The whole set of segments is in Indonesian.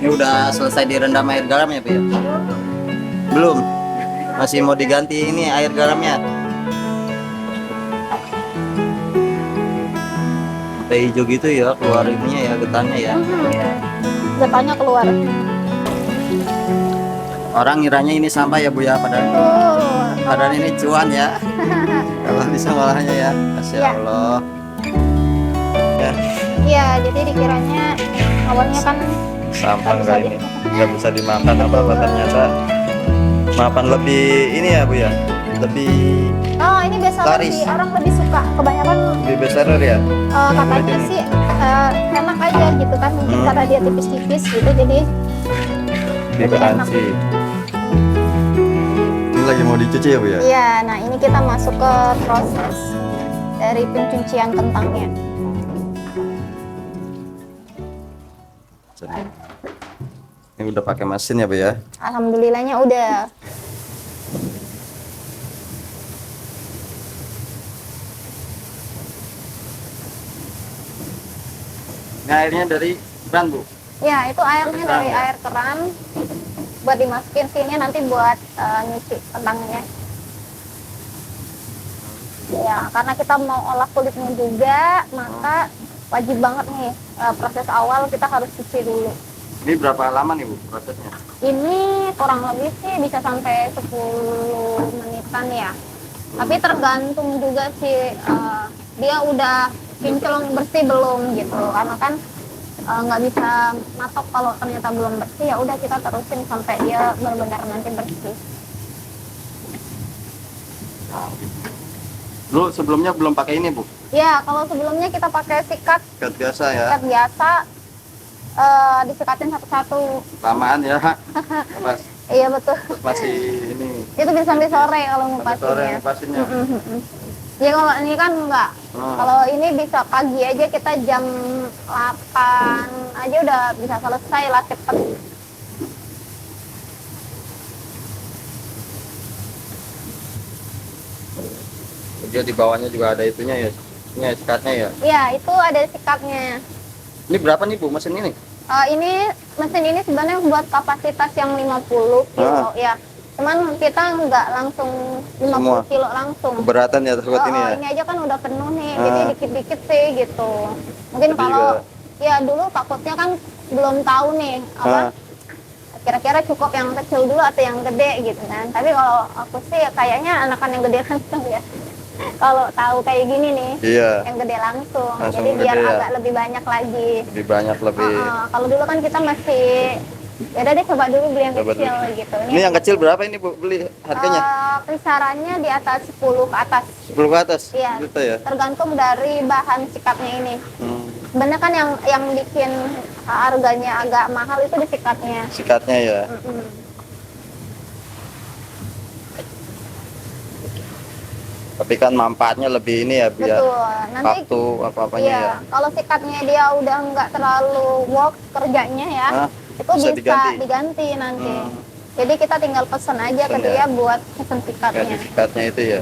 Ini udah selesai direndam air garam ya, Bu ya? Belum. Masih mau diganti ini air garamnya. Kayak hijau gitu ya, keluar ininya ya, getahnya ya. Getahnya keluar. Orang ngiranya ini sampah ya, Bu ya, padahal ini cuan ya. Kalau bisa ngolahnya ya. Masya Ya. Allah. Ya, Iya, jadi dikiranya awalnya kan sampah nggak kali bisa ini nggak bisa dimakan apa-apa, ternyata mapan lebih ini ya, Bu ya. Lebih oh ini biasa laris. orang lebih suka kebanyakan lebih besar ya. katanya ini. sih enak aja gitu kan mungkin karena dia tipis-tipis gitu jadi Lebih enak. crunchy. Ini lagi mau dicuci ya, Bu ya? Iya, nah ini kita masuk ke proses dari pencucian kentangnya. Ini udah pakai mesin ya, Bu ya? Alhamdulillahnya udah. Ini airnya dari keran, Bu? Ya, itu airnya dari air keran buat dimasukin sini nanti buat nyuci kentangnya. Ya, karena kita mau olah kulitnya juga, maka wajib banget nih proses awal kita harus cuci dulu. Ini berapa lama nih, Bu, prosesnya? Ini kurang lebih sih bisa sampai 10 menitan ya. Tapi tergantung juga sih dia udah kinclong bersih belum gitu. Karena kan nggak bisa matok kalau ternyata belum bersih, ya udah kita terusin sampai dia benar-benar nanti bersih. Dulu sebelumnya belum pakai ini, Bu? Ya, kalau sebelumnya kita pakai sikat Sikat biasa ya? biasa, disikatin satu-satu. Lamaan ya. Pas Iya betul. masih ini. Itu bisa sampai sore kalau Sampai sore ngupasinnya. ngupasinnya. Ya kalau ini kan enggak. Kalau ini bisa pagi aja, kita jam 8 aja udah bisa selesai lah cepet. Dia di bawahnya juga ada itunya ya. Ini ya, sikatnya ya. Iya, itu ada sikatnya. Ini berapa nih, Bu, mesin ini? Ini mesin ini sebenarnya buat kapasitas yang 50 kilo ya. Cuman kita nggak langsung 50 Semua. kilo langsung. Keberatan ya takut ini ya. Ini aja kan udah penuh nih, jadi dikit-dikit sih gitu. Mungkin Jadi kalau juga- ya dulu takutnya kan belum tahu nih apa kira-kira cukup yang kecil dulu atau yang gede gitu kan. Tapi kalau aku sih kayaknya anakan yang gede langsung ya. Kalau tahu kayak gini nih, Iya. yang gede langsung. Langsung Jadi biar gede ya. agak lebih banyak lagi. Lebih banyak lebih. Kalau dulu kan kita masih ya udah deh coba dulu beli yang Coba kecil dulu. gitu. Ini yang kecil berapa ini, Bu, beli harganya? Kisarannya di atas 10 ke atas. 10 ke atas. Iya. Gitu ya. Tergantung dari bahan sikatnya ini. Sebenarnya kan yang bikin harganya agak mahal itu di sikatnya. Sikatnya ya. Tapi kan manfaatnya lebih ini ya, Bu ya. Betul. Nanti Waktu apa-apanya iya, ya. kalau sikatnya dia udah nggak terlalu work kerjanya ya, itu bisa bisa diganti. diganti nanti. Jadi kita tinggal pesan aja ke Pesan dia ya. buat pesen sikatnya. Ganti sikatnya itu ya.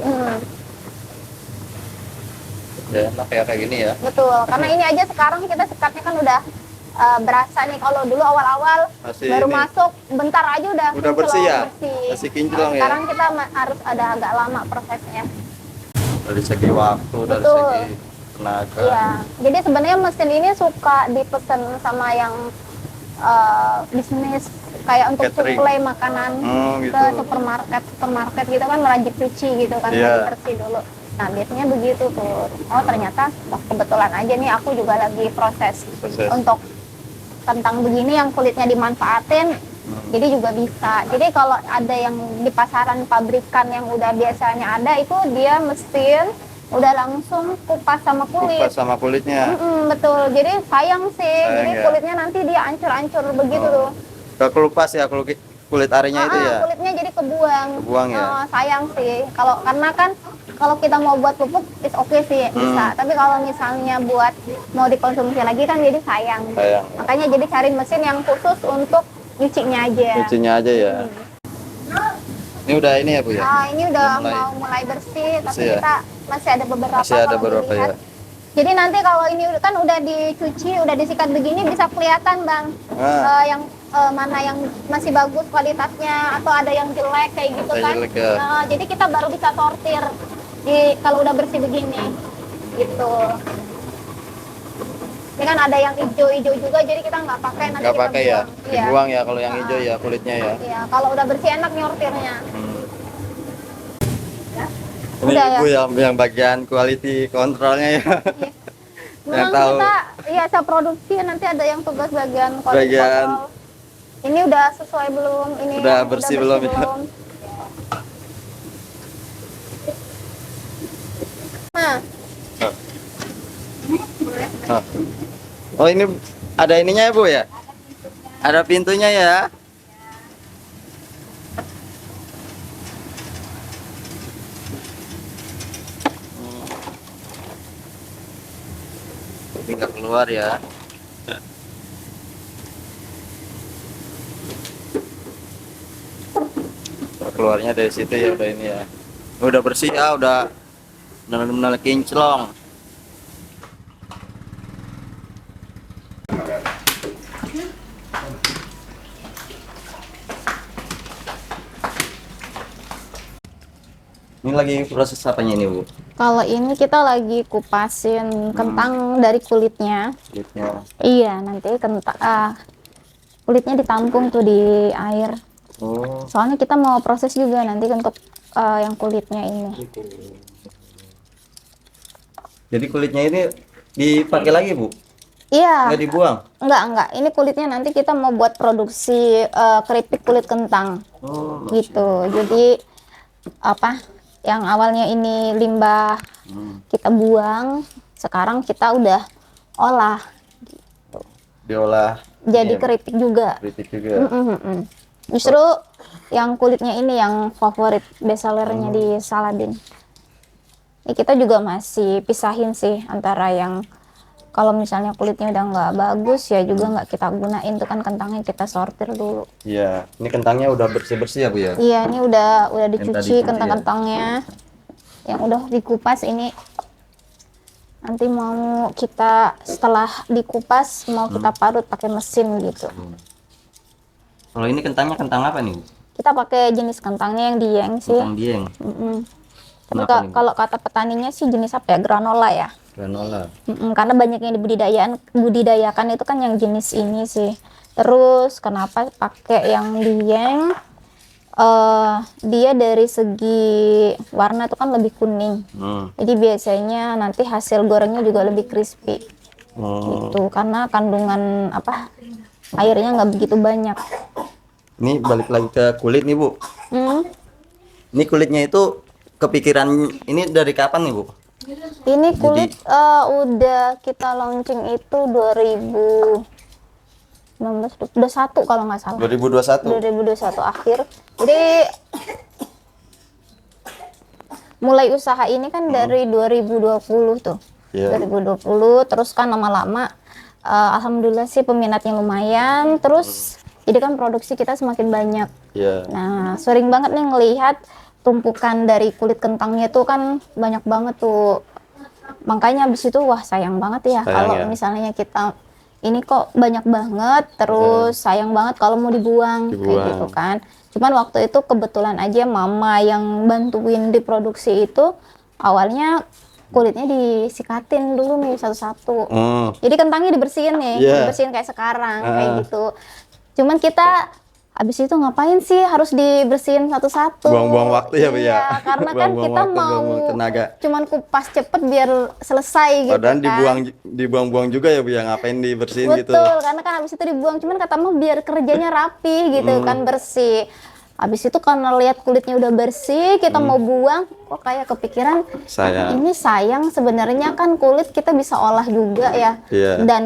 Ya enak ya kayak gini ya. Betul, karena ini aja sekarang kita sikatnya kan udah berasa nih. Kalau dulu awal-awal Masih baru ini. masuk bentar aja udah Udah bersih ya? bersih. Masih kinclong ya? Sekarang kita harus ada agak lama prosesnya. Dari segi waktu, dari Betul. segi tenaga. Iya, jadi sebenarnya mesin ini suka dipesan sama yang bisnis kayak untuk Catering. suplai makanan Gitu. ke supermarket gitu kan, merajik cuci gitu kan, Iya. bersih dulu. Nah biasanya begitu tuh. Oh ternyata kebetulan aja nih aku juga lagi proses. Untuk kentang begini yang kulitnya dimanfaatin, jadi juga bisa. Jadi kalau ada yang di pasaran pabrikan yang udah biasanya ada, itu dia mesin udah langsung kupas sama kulit. Kupas sama kulitnya. Betul, jadi sayang sih. Sayang Jadi ya. kulitnya nanti dia ancur-ancur begitu tuh. Gak kelupas ya kulit arinya itu ya. Kulitnya jadi kebuang. Kebuang ya. Sayang sih. Karena kan kalau kita mau buat pupuk, is oke sih bisa. Tapi kalau misalnya buat mau dikonsumsi lagi kan jadi sayang. Sayang. Makanya jadi cari mesin yang khusus untuk nyucinya aja. Cucinya aja ya. Ini udah ini ya, Bu ya. Ini udah mulai- mau mulai bersih, tapi Bersih ya. kita masih ada beberapa. Masih ada kalau beberapa dilihat. ya. Jadi nanti kalau ini kan udah dicuci, udah disikat begini bisa kelihatan bang, yang mana yang masih bagus kualitasnya atau ada yang jelek kayak gitu kan. Jelek, ya. Jadi kita baru bisa sortir kalau udah bersih begini, gitu. Ini kan ada yang hijau-hijau juga, jadi kita nggak pakai nanti Nggak kita pakai ya, buang. Iya. dibuang ya kalau yang hijau ya kulitnya ya. Iya, kalau udah bersih enak nyortirnya. Ini Udah, ibu yang bagian quality kontrolnya ya. Iya. Yang Memang tahu. kita ya saya produksi nanti ada yang tugas bagian quality Bagian. control. Ini udah sesuai belum? Ini Udah yang bersih belum ya? Nah, Oh. Oh ini ada ininya ya Bu ya? Ada pintunya ya? Tapi nggak keluar ya? Keluarnya dari situ ya udah ini ya. Udah bersih ya, udah benar-benar kinclong. Ini lagi proses apanya ini Bu? kalau ini kita lagi kupasin kentang dari kulitnya. Kulitnya. Iya, nanti kulitnya ditampung tuh di air. Oh. Soalnya kita mau proses juga nanti untuk yang kulitnya ini. Jadi kulitnya ini dipakai lagi Bu? Iya. Nggak dibuang? Enggak. Ini kulitnya nanti kita mau buat produksi keripik kulit kentang. Oh. Gitu. Jadi yang awalnya ini limbah kita buang, sekarang kita udah olah Diolah. jadi Iya, keripik juga. keripik juga. Justru yang kulitnya ini yang favorit bestsellernya di Saladin. Ini kita juga masih pisahin sih antara yang kalau misalnya kulitnya udah nggak bagus ya juga nggak kita gunain, tuh kan kentangnya kita sortir dulu. Iya, ini kentangnya udah bersih-bersih ya Bu ya? Iya, ini udah tadi dicuci dicuci ya? kentang-kentangnya. Yang udah dikupas ini nanti mau kita setelah dikupas mau kita parut pakai mesin gitu. Kalau ini kentangnya kentang apa nih Bu? Kita pakai jenis kentangnya yang dieng sih. Kentang dieng. Tapi Kenapa nih, Bu? kalau kata petaninya sih jenis apa ya? Granola ya. Granola. Karena banyak yang dibudidayakan itu kan yang jenis ini sih. Terus kenapa pakai yang dieng? Dia dari segi warna itu kan lebih kuning. Jadi biasanya nanti hasil gorengnya juga lebih crispy. Gitu. Karena kandungan airnya nggak begitu banyak. Ini balik lagi ke kulit nih Bu. Ini kulitnya itu kepikiran ini dari kapan nih Bu? Ini kulit udah kita launching itu 2021 kalau nggak salah. 2021. 2021 akhir. Jadi mulai usaha ini kan dari 2020 tuh. Iya. 2020 terus kan lama-lama alhamdulillah sih peminatnya lumayan. Terus jadi kan produksi kita semakin banyak. Iya. Nah, sering banget nih ngelihat tumpukan dari kulit kentangnya tuh kan banyak banget tuh. Makanya habis itu wah sayang banget ya kalau misalnya kita ini kok banyak banget, terus sayang banget kalau mau dibuang kayak gitu kan. Cuman waktu itu kebetulan aja mama yang bantuin diproduksi itu awalnya kulitnya disikatin dulu nih satu-satu. Jadi kentangnya dibersihin nih, dibersihin kayak sekarang kayak gitu. Cuman kita habis itu ngapain sih harus dibersihin satu-satu? Buang-buang waktu ya Bu ya. Karena kan kita mau tenaga. cuman kupas cepet biar selesai gitu. Padahal kan. dibuang-buang juga ya Bu ya, ngapain dibersihin gitu. Betul, karena kan habis itu dibuang, cuman kata mau biar kerjanya rapi gitu kan, bersih. Habis itu karena lihat kulitnya udah bersih, kita mau buang, kok kayak kepikiran ini sayang sebenarnya kan kulit kita bisa olah juga ya. Dan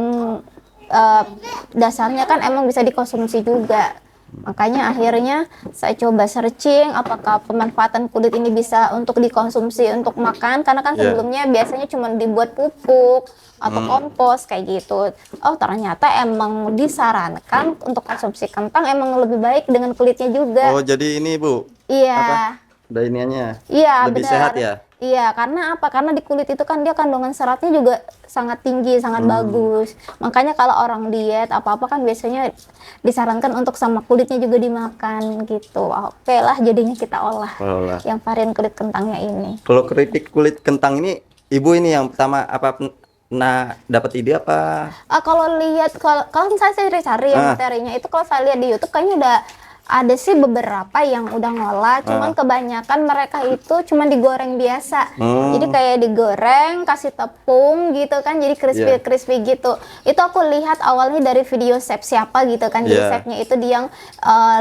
dasarnya kan emang bisa dikonsumsi juga. Makanya akhirnya saya coba searching apakah pemanfaatan kulit ini bisa untuk dikonsumsi untuk makan, karena kan sebelumnya biasanya cuma dibuat pupuk atau kompos kayak gitu. Oh ternyata emang disarankan untuk konsumsi kentang emang lebih baik dengan kulitnya juga. Oh jadi ini Bu? Iya. Ada iniannya? Iya lebih benar. sehat ya? Iya, karena apa? Karena di kulit itu kan dia kandungan seratnya juga sangat tinggi, sangat bagus. Makanya kalau orang diet apa-apa kan biasanya disarankan untuk sama kulitnya juga dimakan gitu. Oke lah, jadinya kita olah Olah. yang varian kulit kentangnya ini. Kalau keripik kulit kentang ini, ibu ini yang pertama apa pernah dapat ide apa? Kalau lihat kalau misalnya saya cari ya materinya itu, kalau saya lihat di YouTube kayaknya udah ada sih beberapa yang udah ngolah, cuman kebanyakan mereka itu cuman digoreng biasa. Jadi kayak digoreng, kasih tepung gitu kan, jadi crispy gitu. Itu aku lihat awalnya dari video chef siapa gitu kan. Jadi chefnya itu dia yang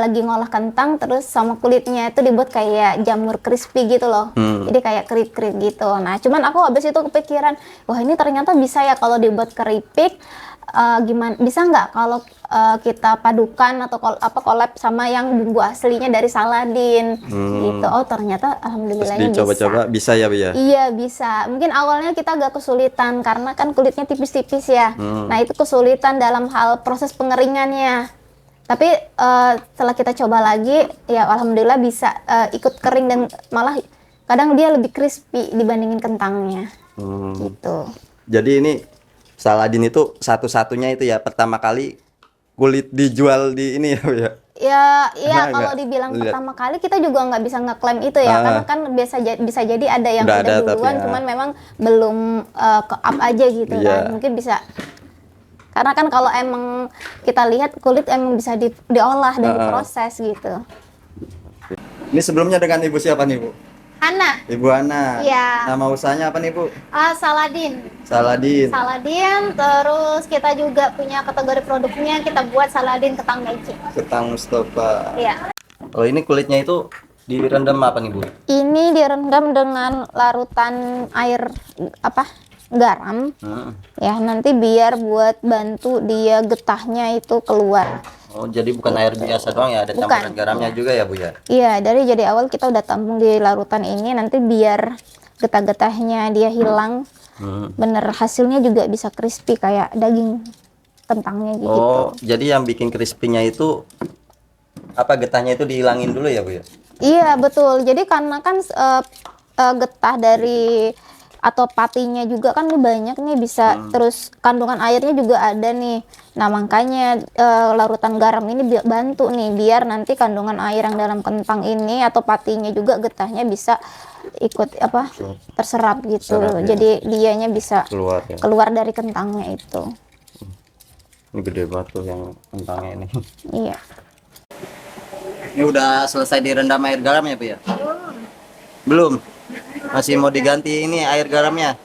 lagi ngolah kentang, terus sama kulitnya itu dibuat kayak jamur crispy gitu loh. Jadi kayak kerip-kerip gitu. Nah, cuman aku habis itu kepikiran, wah ini ternyata bisa ya kalau dibuat keripik. Gimana bisa nggak kalau kita padukan atau collab sama yang bumbu aslinya dari Saladin gitu. Oh ternyata alhamdulillahnya Dicoba-coba bisa ya Bu ya? Iya bisa. Mungkin awalnya kita agak kesulitan karena kan kulitnya tipis-tipis ya. Nah itu kesulitan dalam hal proses pengeringannya. Tapi setelah kita coba lagi ya alhamdulillah bisa ikut kering dan malah kadang dia lebih crispy dibandingin kentangnya gitu. Jadi ini Saladin itu satu-satunya itu ya pertama kali kulit dijual di ini ya Bu ya? Iya kalau dibilang pertama kali kita juga nggak bisa ngeklaim itu ya, karena kan bisa jadi ada yang udah duluan, cuman memang belum ke up aja gitu kan, mungkin bisa. Karena kan kalau emang kita lihat kulit emang bisa diolah dan diproses gitu. Ini sebelumnya dengan Ibu siapa nih Bu? Hana. Ibu Hana. Iya. Nama usahanya apa nih Bu? Saladin. Saladin. Saladin, terus kita juga punya kategori produknya, kita buat Saladin Ketang Magic. Ketang Mustafa. Iya. Oh ini kulitnya itu direndam apa nih Bu? Ini direndam dengan larutan air garam. Ya, nanti biar buat bantu dia getahnya itu keluar. Oh jadi bukan air biasa doang ya, ada campuran garamnya juga ya Bu ya? Iya, jadi awal kita udah tampung di larutan ini, nanti biar getah-getahnya dia hilang. Bener hasilnya juga bisa crispy kayak daging kentangnya gitu. Oh jadi yang bikin crispy-nya itu apa, getahnya itu dihilangin dulu ya Bu ya? Iya betul, jadi karena kan getah dari atau patinya juga kan banyak nih bisa, terus kandungan airnya juga ada nih. Nah makanya larutan garam ini bantu nih biar nanti kandungan air yang dalam kentang ini atau patinya juga getahnya bisa ikut terserap gitu. Jadi dianya bisa keluar dari kentangnya itu. Ini gede banget tuh yang kentangnya ini. Iya. Ini udah selesai direndam air garam ya Bu ya? Belum. Masih mau diganti ini air garamnya.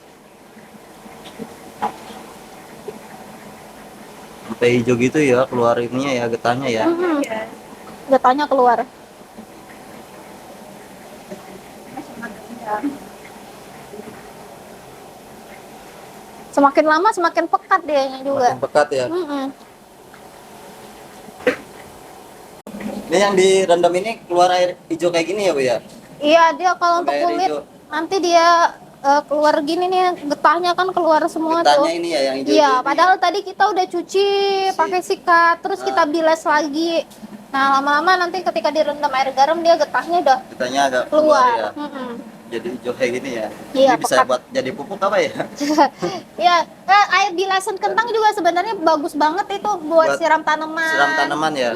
Sampai hijau gitu ya keluar ininya ya, getahnya ya. Getahnya keluar. Semakin lama semakin pekat dianya juga. Makin pekat ya. Ini yang direndam ini keluar air hijau kayak gini ya Bu ya? Iya, dia kalau untuk Air kulit hijau. nanti dia keluar gini nih, getahnya kan keluar semua Getahnya tuh. ini ya yang hijau. Iya, padahal tadi kita udah cuci pakai sikat, terus kita bilas lagi. Nah, lama-lama nanti ketika direndam air garam dia getahnya udah Getahnya agak keluar ya. Mm-mm. Jadi hijau kayak gini ya. Iya, Ini bisa pekat. buat jadi pupuk apa ya? Ya, air bilasan kentang juga sebenarnya bagus banget itu buat siram tanaman. Siram tanaman ya.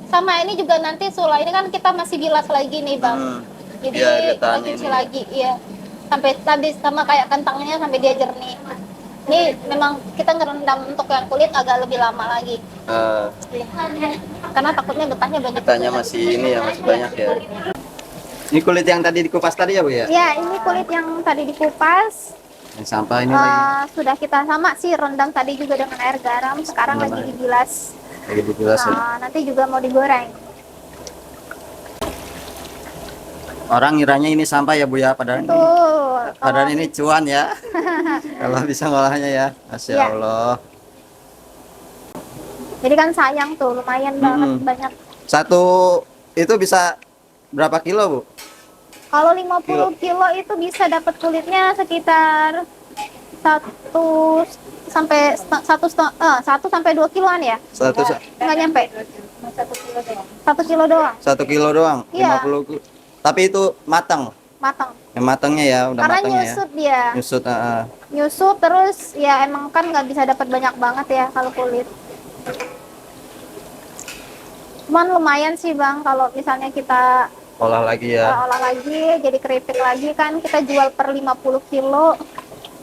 Sama ini juga nanti sulai ini kan kita masih bilas lagi nih Bang. Jadi Iya, kita getahnya cuci ini. lagi, iya. Sampai tadi sama kayak kentangnya sampai dia jernih. Ini memang kita ngerendam untuk yang kulit agak lebih lama lagi. Karena takutnya getahnya banyak. Getahnya masih ini ya, masih banyak ya. Ini kulit yang tadi dikupas tadi ya Bu ya? Ya, ini kulit yang tadi dikupas. Yang sampah ini lagi. Sudah kita sama sih rendam tadi juga dengan air garam. Sekarang lagi dibilas. Lagi dibilas ya. Nanti juga mau digoreng. Orang ngiranya ini sampah ya Bu ya, padahal ini cuan ya. Kalau bisa ngolahnya ya. Masya Iya. Allah. Jadi kan sayang tuh, lumayan banget banyak. Satu itu bisa berapa kilo Bu? Kalau 50 kilo itu bisa dapat kulitnya sekitar 1 sampai 2 kiloan ya? Nggak nyampe. 1 kilo doang. 1 kilo doang. Iya. 50. Tapi itu matang. matang. Yang matangnya ya, udah Karena matangnya ya. nyusut dia. Nyusut, Nyusut terus ya emang kan nggak bisa dapat banyak banget ya kalau kulit. Cuman lumayan sih Bang kalau misalnya kita olah lagi ya. olah lagi jadi keripik lagi kan kita jual per 50 kilo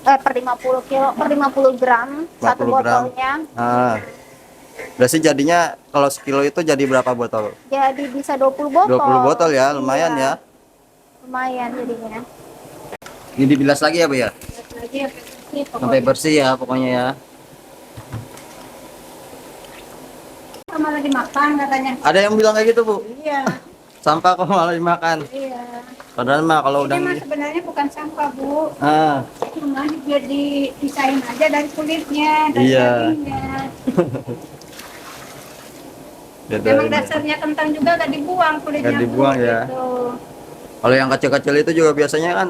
per 50 kilo per 50 gram 50 satu gram. botolnya. Berarti jadinya kalau sekilo itu jadi berapa botol? Jadi bisa 20 botol. 20 botol ya, lumayan Iya, ya. lumayan jadinya. Ini dibilas lagi ya Bu ya? Lagi ya, bersih, Sampai bersih ya pokoknya ya. sama lagi makan katanya. Ada yang bilang kayak gitu Bu? Iya. Sampah kok malah dimakan. Iya. Padahal mah kalau Ini udah mah sebenarnya bukan sampah Bu, ah, cuma biar dipisahin aja dari kulitnya, dari Iya. dagingnya. beda Memang ini. dasarnya kentang juga gak dibuang kulitnya. Nggak dibuang Bu, ya. gitu. Kalau yang kecil-kecil itu juga biasanya kan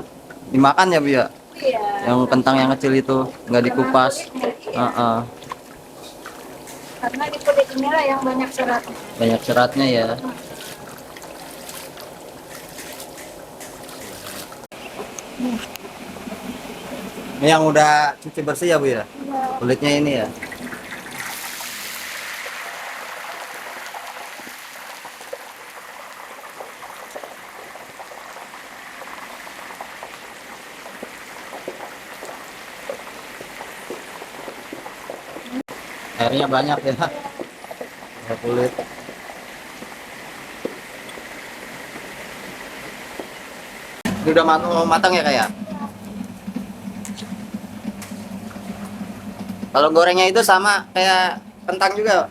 dimakan ya Bu ya? Iya. Yang kentang yang kecil itu nggak dikupas. Kulitnya. Karena di kulit inilah yang banyak seratnya. Banyak seratnya ya. Ini yang udah cuci bersih ya Bu ya? Iya. Kulitnya ini ya. Airnya banyak ya. Kulit. Ini udah matang ya kayak? Kalau gorengnya itu sama kayak kentang juga.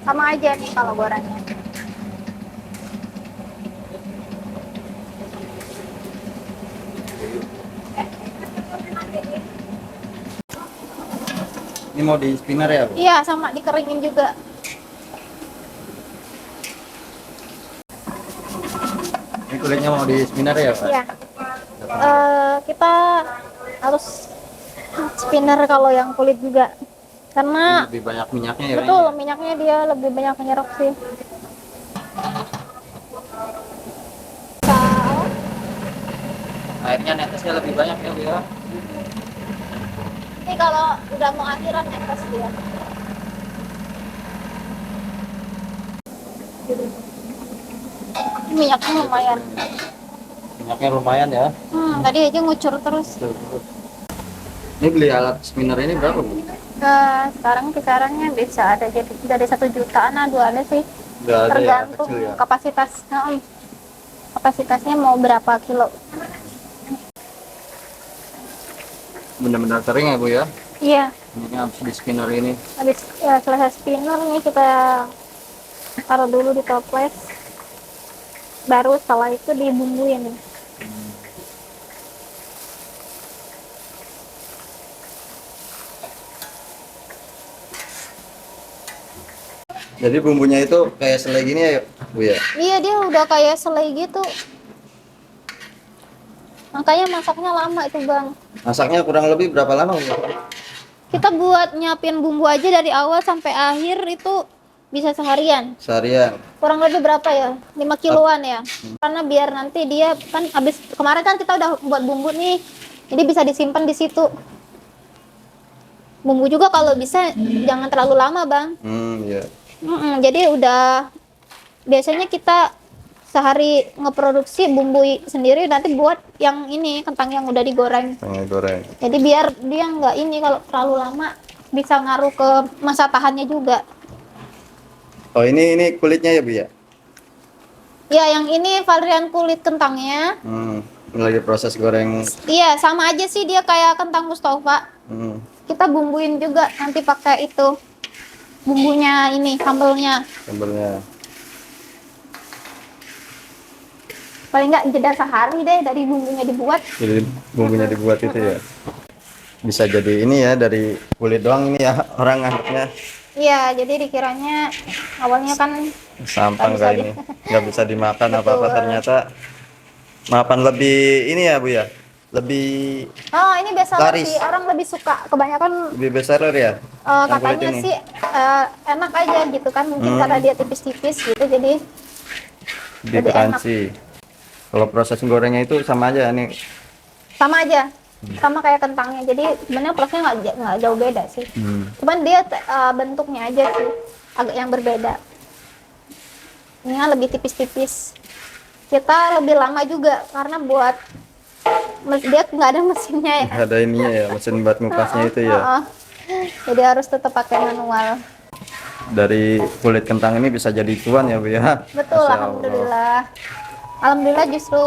Sama aja nih kalau gorengnya. Ini mau di spinner ya Bu? Iya, sama dikeringin juga. Ini kulitnya mau di spinner ya Pak? Iya. Kita harus spinner kalau yang kulit juga. Karena Lebih banyak minyaknya ya. betul minyaknya dia lebih banyak menyerap sih. Airnya netesnya lebih banyak ya Bu ya. Ini kalau udah mau akhiran netes dia. Minyaknya lumayan. Minyaknya lumayan ya. Tadi aja ngucur terus. Ini beli alat spinner ini berapa Bu? Sekarang kisarannya bisa ada jadi dari 1 jutaan ada sih. Udah ada ya, Tergantung kecil ya. kapasitas. Kapasitasnya mau berapa kilo. Benar-benar kering ya Bu ya. Iya, Ini habis di spinner ini. habis ya, selesai spinner nih kita taruh dulu di toples. Baru setelah itu dibumbuin nih. Jadi bumbunya itu kayak selai gini ya Bu ya? Iya, dia udah kayak selai gitu. Makanya masaknya lama itu Bang. Masaknya kurang lebih berapa lama Bu? Kita buat nyiapin bumbu aja dari awal sampai akhir itu bisa seharian. Seharian. Kurang lebih berapa ya? 5 kiloan ya. Karena biar nanti dia kan habis kemarin kan kita udah buat bumbu nih. Jadi bisa disimpan di situ. Bumbu juga kalau bisa jangan terlalu lama, Bang. Iya. Jadi udah biasanya kita sehari ngeproduksi bumbu sendiri nanti buat yang ini kentang yang udah digoreng. Goreng. Jadi biar dia nggak ini kalau terlalu lama bisa ngaruh ke masa tahannya juga. Oh ini kulitnya ya Bu ya? Ya yang ini varian kulit kentangnya. Ini lagi proses goreng. Iya sama aja sih dia kayak kentang Mustafa. Kita bumbuin juga nanti pakai itu bumbunya ini sambelnya. Sambelnya. Paling nggak jeda sehari deh dari bumbunya dibuat. Jadi bumbunya dibuat itu ya. Bisa jadi ini ya dari kulit doang ini ya orang anggapnya. Iya jadi dikiranya awalnya kan Sampah nggak kayak bisa ini. Nggak bisa dimakan Betul. apa-apa ternyata. Mapan lebih ini ya Bu ya. Lebih Oh ini biasa laris. sih orang lebih suka kebanyakan lebih besar ya. Yang kulit katanya ini. sih enak aja gitu kan mungkin karena dia tipis-tipis gitu jadi Lebih enak. crunchy. Kalau proses gorengnya itu sama aja nih. Sama aja, sama kayak kentangnya. Jadi sebenarnya prosesnya nggak jauh beda sih. Cuman dia bentuknya aja sih agak yang berbeda. Ini lebih tipis-tipis. Kita lebih lama juga karena buat dia nggak ada mesinnya ya. Ada ininya ya, mesin buat ngupasnya itu ya. Jadi harus tetap pakai manual. Dari kulit kentang ini bisa jadi cuan ya Bu ya. Betul, Masya Allah. alhamdulillah. Alhamdulillah justru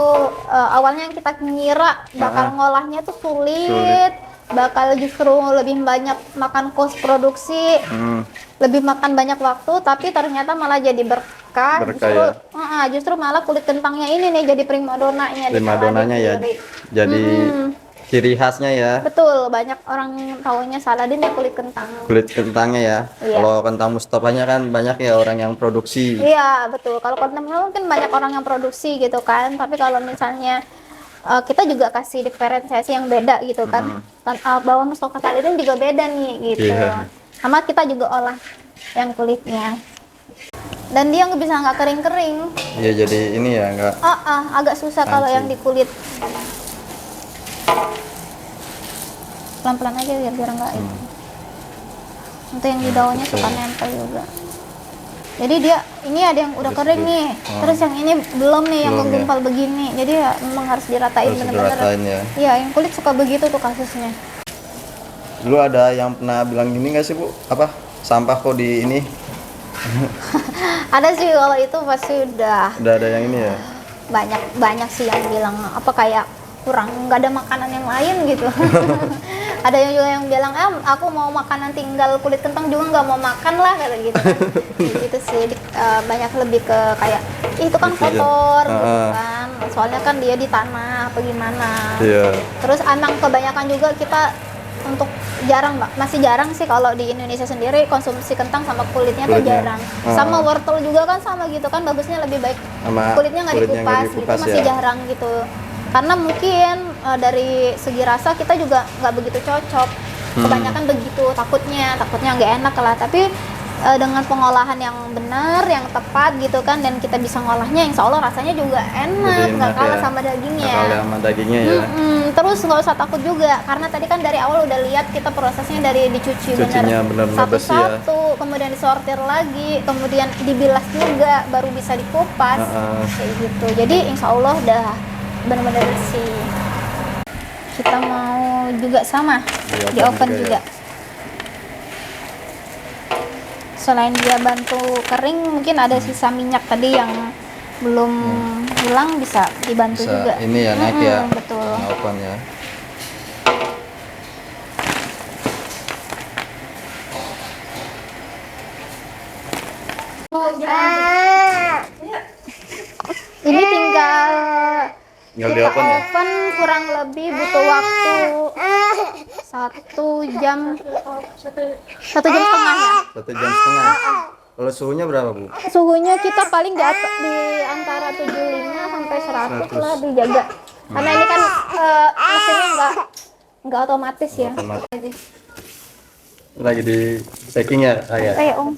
awalnya yang kita ngira bakal ngolahnya tuh sulit, bakal justru lebih banyak makan kos produksi, lebih makan banyak waktu, tapi ternyata malah jadi berkah. Justru, ya. Justru malah kulit kentangnya ini nih jadi primadonanya. Primadonanya ya, jadi ciri khasnya ya. Betul, banyak orang taunya Saladin ya kulit kentang. Kulit kentangnya ya. Iya. Kalau kentang Mustofanya kan banyak ya orang yang produksi. Iya, betul. Kalau kentang mungkin banyak orang yang produksi gitu kan, tapi kalau misalnya kita juga kasih diferensiasi yang beda gitu kan. Bawang Mustafa Saladin juga beda nih gitu. Iya. Sama kita juga olah yang kulitnya. Dan dia nggak kering-kering. Iya, jadi ini ya enggak. Agak susah kalau yang di kulit. Pelan-pelan aja biar nggak itu. Untuk yang di daunnya suka nempel juga. Jadi dia ini ada yang udah kering nih, terus yang ini belum nih, yang menggumpal begini. Jadi ya memang harus diratain bener-bener. Ya. Iya, yang kulit suka begitu tuh kasusnya. Dulu ada yang pernah bilang gini nggak sih Bu? Apa? Sampah kok di ini? Ada sih kalau itu pasti udah ada yang ini ya. Banyak sih yang bilang apa kayak kurang, nggak ada makanan yang lain gitu. Ada yang juga yang bilang aku mau makanan tinggal kulit kentang juga nggak mau makan lah kata gitu kan. Gitu sih banyak lebih ke kayak itu kan kotor gitu kan, soalnya kan dia di tanah apa gimana. Terus emang kebanyakan juga kita untuk masih jarang sih kalau di Indonesia sendiri konsumsi kentang sama kulitnya tuh jarang. Sama wortel juga kan sama gitu kan, bagusnya lebih baik kulitnya nggak dikupas gitu, masih jarang gitu. Karena mungkin dari segi rasa kita juga nggak begitu cocok. Kebanyakan begitu, takutnya nggak enak lah. Tapi dengan pengolahan yang benar, yang tepat gitu kan, dan kita bisa ngolahnya, insya Allah rasanya juga enak, nggak kalah sama dagingnya. Nggak kalah sama dagingnya ya. Terus nggak usah takut juga, karena tadi kan dari awal udah lihat kita prosesnya dari dicuci benar satu-satu, kemudian disortir lagi, kemudian dibilas juga, baru bisa dikupas kayak gitu. Jadi insya Allah udah benar-benar bersih. Kita mau juga sama di oven juga. Selain dia bantu kering, mungkin ada sisa minyak tadi yang belum hilang, bisa dibantu juga. Ini ya naik ya. Betul. Oven ya. Ini tinggal di oven ya. Oven kurang lebih butuh waktu 1 jam, 1 jam setengah ya. 1 jam setengah. Kalau suhunya berapa Bu? Suhunya kita paling di antara 75 sampai 100 lah dijaga. Karena ini kan mesinnya nggak otomatis ya. Lagi di packing ya kayak. Om.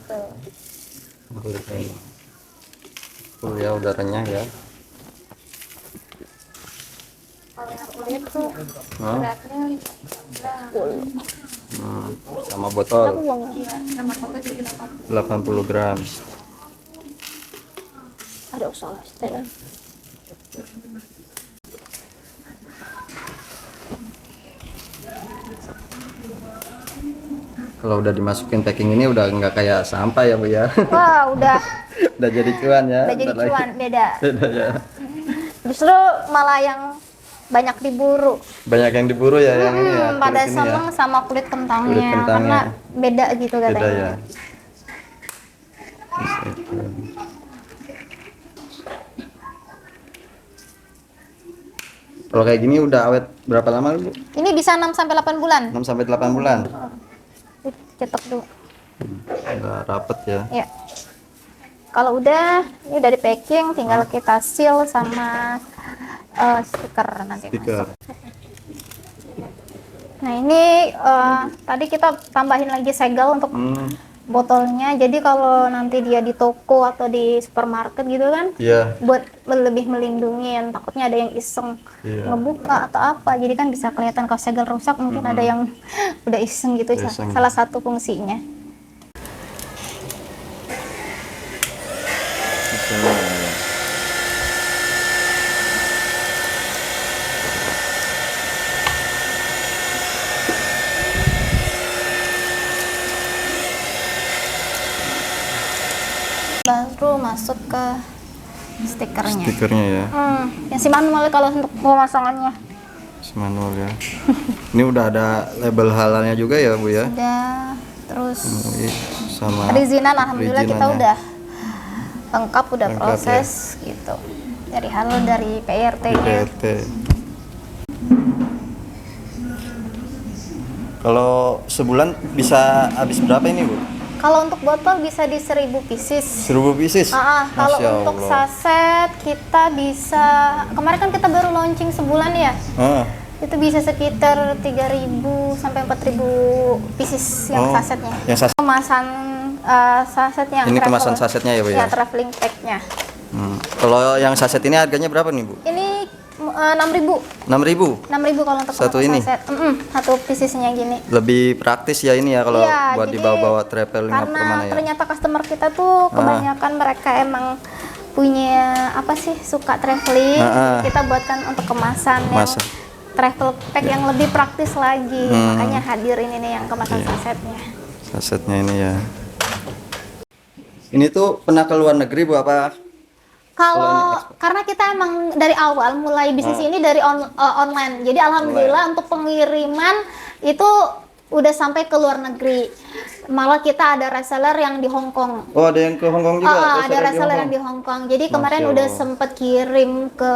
Ya udah renyah ya. Sama botol 80 gram. Ada usaha setelan. Kalau udah dimasukin packing ini udah nggak kayak sampah ya Bu ya. Wah, udah jadi cuan ya. udah jadi cuan, beda ya. Justru malah yang banyak diburu. Banyak yang diburu ya yang ini ya. Pada seneng ya sama kulit kentangnya, karena beda gitu katanya. Beda ya. Kalau kayak gini udah awet berapa lama Bu? Ini bisa 6 sampai 8 bulan. 6 sampai 8 bulan. Cetok dulu. Udah rapet ya. Ya. Kalau udah, ini udah di packing, tinggal kita seal sama stiker nanti. Stiker. Nah ini tadi kita tambahin lagi segel untuk botolnya. Jadi kalau nanti dia di toko atau di supermarket gitu kan, Iya. buat lebih melindungi, takutnya ada yang iseng ngebuka atau apa, jadi kan bisa kelihatan kalau segel rusak, mungkin ada yang udah iseng gitu. Iseng. Salah satu fungsinya. Baru masuk ke stikernya. Stikernya ya. Yang si manual kalau untuk pemasangannya. Manual ya. Ini udah ada label halalnya juga ya Bu ya. Udah, terus Sama perizinan, alhamdulillah kita perizinannya. udah lengkap, udah Lengkap, proses gitu. Dari halal, dari PRT-nya. PRT. Kalau sebulan bisa habis berapa ini Bu? Kalau untuk botol bisa di 1000 pieces. 1000 pieces. Kalau Masya untuk Allah. saset kita bisa, kemarin kan kita baru launching sebulan ya. Itu bisa sekitar 3000 sampai 4000 pieces yang sasetnya. Yang saset. Kemasan sasetnya. Ini kemasan sasetnya ya Bu ya. Ya, traveling pack-nya. Kalau yang saset ini harganya berapa nih Bu? Ini 6.000. 6.000. 6.000 kalau untuk Satu kemasan ini? saset. Satu piecesnya gini. Lebih praktis ya ini ya kalau Iya, buat jadi dibawa-bawa traveling apa karena kemana ya. ternyata customer kita tuh kebanyakan mereka emang punya apa sih, suka traveling. Kita buatkan untuk kemasan yang travel pack yang lebih praktis lagi. Makanya hadir ini nih yang kemasan sasetnya. Sasetnya ini ya. Ini tuh pernah ke luar negeri Bu apa? Kalau karena kita emang dari awal mulai bisnis ini dari online. Jadi alhamdulillah untuk pengiriman itu udah sampai ke luar negeri. Malah kita ada reseller yang di Hong Kong. Oh, ada yang ke Hong Kong juga? Ada reseller yang di Hong Kong. Jadi kemarin udah sempet kirim ke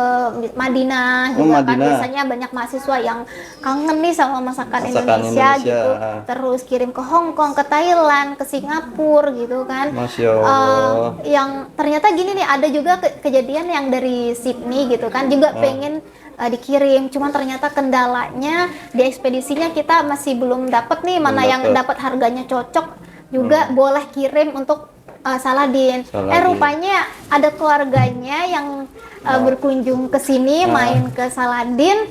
Madinah juga kan. Biasanya banyak mahasiswa yang kangen nih sama masakan Indonesia gitu. Terus kirim ke Hong Kong, ke Thailand, ke Singapura gitu kan. Masya Allah. Yang ternyata gini nih, ada juga kejadian yang dari Sydney gitu kan, juga pengen dikirim, cuman ternyata kendalanya di ekspedisinya kita masih belum dapat nih mana yang dapat harganya cocok juga boleh kirim untuk Saladin. Rupanya ada keluarganya yang berkunjung ke sini main ke Saladin,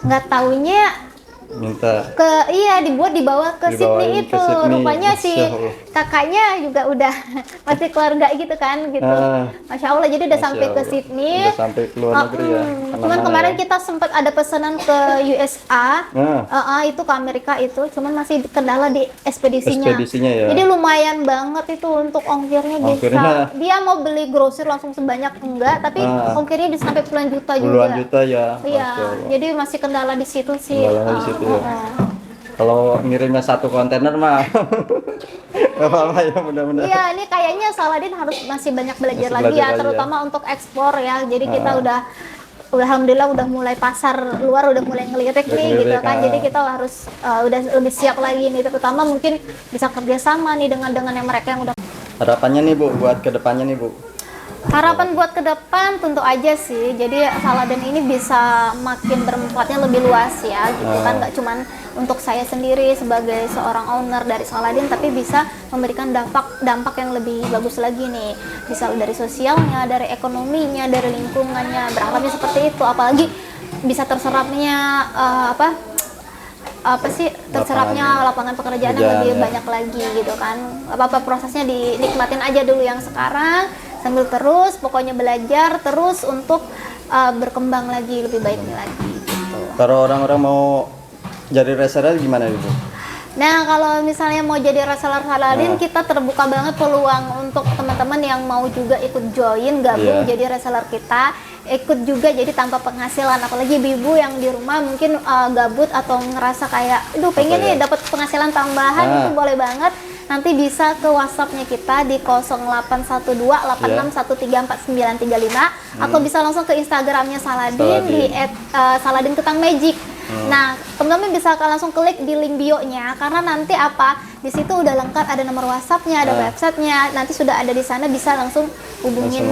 nggak taunya minta dibawa ke Sydney itu. Rupanya si kakaknya juga udah masih keluarga gitu kan gitu. Masya Allah, jadi udah sampai ke Sydney. Udah sampai ke luar negeri ya. Cuman kemarin kita sempat ada pesanan ke USA, itu ke Amerika itu, cuman masih kendala di ekspedisinya. Ya. Jadi lumayan banget itu untuk ongkirnya bisa. Dia mau beli grosir langsung sebanyak enggak, tapi ongkirnya bisa sampai puluhan juta juga. Puluhan juta ya. Iya, jadi masih kendala di situ sih. Kalau ngirimnya satu kontainer mah apa ya, mudah-mudahan. Iya, ini kayaknya Saladin harus masih banyak belajar lagi ya, terutama untuk ekspor ya. Jadi kita udah alhamdulillah udah mulai pasar luar udah mulai ngelirik nih gitu kan. Jadi kita harus udah lebih siap lagi nih, terutama mungkin bisa kerjasama nih dengan yang mereka yang udah. Harapannya nih Bu buat kedepannya nih Bu. Harapan buat ke depan tentu aja sih, jadi Saladin ini bisa makin bermanfaatnya lebih luas ya gitu kan, nggak cuman untuk saya sendiri sebagai seorang owner dari Saladin, tapi bisa memberikan dampak yang lebih bagus lagi nih, bisa dari sosialnya, dari ekonominya, dari lingkungannya, berangkatnya seperti itu, apalagi bisa terserapnya terserapnya lapangan pekerjaan yang lebih banyak lagi gitu kan. Apa prosesnya dinikmatin aja dulu yang sekarang, sambil terus pokoknya belajar terus untuk berkembang lagi lebih baik lagi gitu. Kalau orang-orang mau jadi reseller gimana Ibu? Nah, kalau misalnya mau jadi reseller Saladin, kita terbuka banget peluang untuk teman-teman yang mau juga ikut join, gabung jadi reseller kita, ikut juga jadi tanpa penghasilan. Apalagi ibu-ibu yang di rumah mungkin gabut atau ngerasa kayak, aduh pengen nih dapat penghasilan tambahan, itu boleh banget. Nanti bisa ke WhatsApp-nya kita di 081286134935 atau bisa langsung ke Instagram-nya Saladin di @saladin_ketang_magic. Nah, teman-teman bisa langsung klik di link bio-nya, karena nanti di situ udah lengkap, ada nomor WhatsApp-nya, ada website-nya, nanti sudah ada di sana, bisa langsung hubungin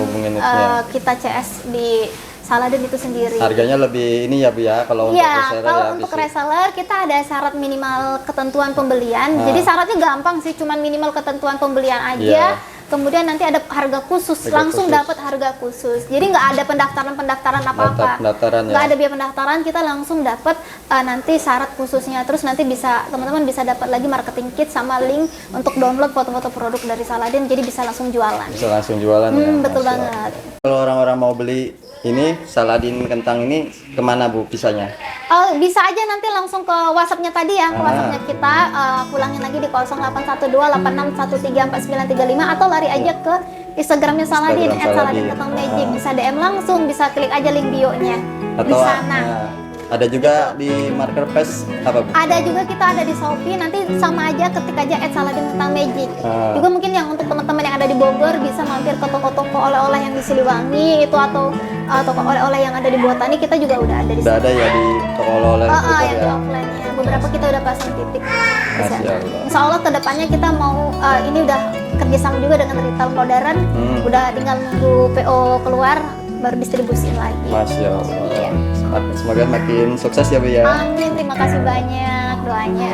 kita CS di Saladin itu sendiri. Harganya lebih ini ya Bu ya, kalau untuk Iya, reseller kalau ya, untuk bisa. reseller kita ada syarat minimal ketentuan pembelian. Ah. Jadi syaratnya gampang sih, cuman minimal ketentuan pembelian aja. Iya. Kemudian nanti ada harga khusus, Harga langsung khusus. dapat harga khusus. Jadi nggak ada pendaftaran apa-apa. Pendaftaran ya. Nggak ada biaya pendaftaran, kita langsung dapat nanti syarat khususnya. Terus nanti bisa teman-teman bisa dapat lagi marketing kit sama link untuk download foto-foto produk dari Saladin. Jadi bisa langsung jualan. Bisa langsung jualan ya. Betul Masya banget. Allah. Kalau orang-orang mau beli ini Saladin kentang ini kemana Bu bisanya? Bisa aja nanti langsung ke WhatsApp-nya tadi ya, ke WhatsApp-nya kita. Aku ulangin lagi di 081286134935 atau lari aja ke Instagramnya Saladin, Instagram @saladin Saladin. Ketang Magic. Bisa DM langsung, bisa klik aja link bio-nya di Atau sana. ada juga di marketplace apa Bu? Ada juga, kita ada di Shopee, nanti sama aja ketik aja @saladin Ketang Magic. Juga mungkin yang untuk teman-teman yang ada di Bogor bisa mampir ke toko-toko oleh-oleh yang di Siliwangi itu atau toko oleh-oleh yang ada di Botani, kita juga udah ada di Udah sana. ada ya di toko oleh-oleh Bogor Yang di ya. offline-nya. Beberapa kita udah pasang titik di Masya sana. Allah. Insya Allah kedepannya kita mau ini udah kerjasama juga dengan retail modern. Udah tinggal nunggu PO keluar baru distribusiin lagi. Masya Allah. Iya. Semoga makin sukses ya Bu ya. Amin, terima kasih banyak doanya.